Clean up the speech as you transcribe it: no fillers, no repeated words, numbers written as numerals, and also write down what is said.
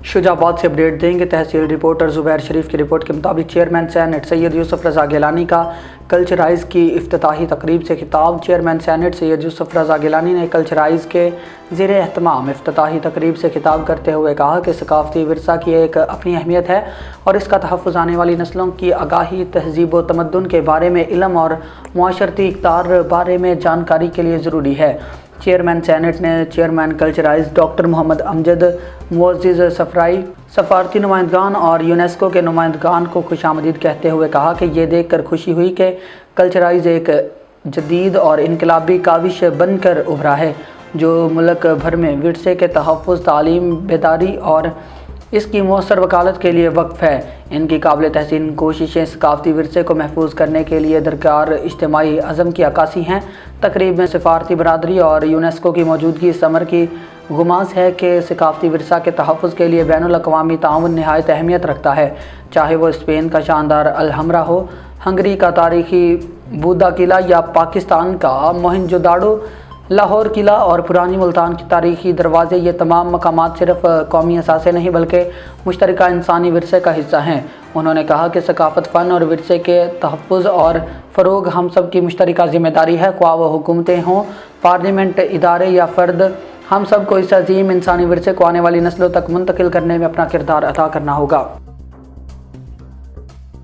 शुजाबाद से अपडेट देंगे। तहसील रिपोर्टर ज़ुबैर शरीफ की रिपोर्ट के मुताबिक चेयरमैन सैनेट सैयद यूसुफ रज़ा गिलानी का कल्चराइज़ की इफ्तिताही तकरीब से खिताब। चेयरमैन सैनेट सैयद यूसुफ रज़ा गिलानी ने कल्चराइज़ के ज़ेरे एहतमाम इफ्तिताही तकरीब से खिताब करते हुए कहा कि सकाफ़ती विरसा की एक अपनी अहमियत है और इसका तहफ़्फ़ुज़ आने वाली नस्लों की आगाही, तहज़ीब व तमद्दुन के बारे में इल्म और मुआशरती इक़्तिदार बारे में जानकारी के लिए ज़रूरी है। चेयरमैन सैनेट ने चेयरमैन कल्चराइज़ डॉक्टर मोहम्मद अमजद, मुअज़्ज़िज़ सफ़राई, सफ़ारती नुमाइंदगान और यूनेस्को के नुमाइंदगान को खुशामदीद कहते हुए कहा कि ये देख कर खुशी हुई कि कल्चराइज़ एक जदीद और इनकलाबी काविश बनकर उभरा है जो मुल्क भर में विरसे के तहफ़्फ़ुज़, तालीम, बेदारी और इसकी मौसर वकालत के लिए वक्फ़ है। इनकी काबिल तहसीन कोशिशें सकाफ़ती विरसे को महफूज करने के लिए दरकार इज्तिमाई अज़म की अक्कासी हैं। तकरीब में सफ़ारती बरादरी और यूनेस्को की मौजूदगी इस अमर की गुमास है कि सकाफ़ती विरसा के तहफ़्फ़ुज़ के लिए बैनुल अक़वामी ताउन नहायत अहमियत रखता है, चाहे वो स्पेन का शानदार अल-हमरा हो, हंगरी का तारीख़ी बूदा किला या पाकिस्तान का मोहनजोदाड़ो, लाहौर किला और पुरानी मुल्तान की तारीख़ी दरवाज़े। ये तमाम मकामात सिर्फ़ कौमी असासे नहीं बल्कि मुश्तरका इंसानी विरसे का हिस्सा हैं। उन्होंने कहा कि सकाफ़त, फ़न और विरसे के तहफ़्फ़ुज़ और फ़रोग़ हम सब की मुश्तरका ज़िम्मेदारी है, ख्वाह वो हुकूमतें हों, पार्लियामेंट, इदारे या फ़र्द। हम सब को इस अज़ीम इंसानी विरसे को आने वाली नस्लों तक मुंतकिल करने में अपना किरदार अदा करना होगा।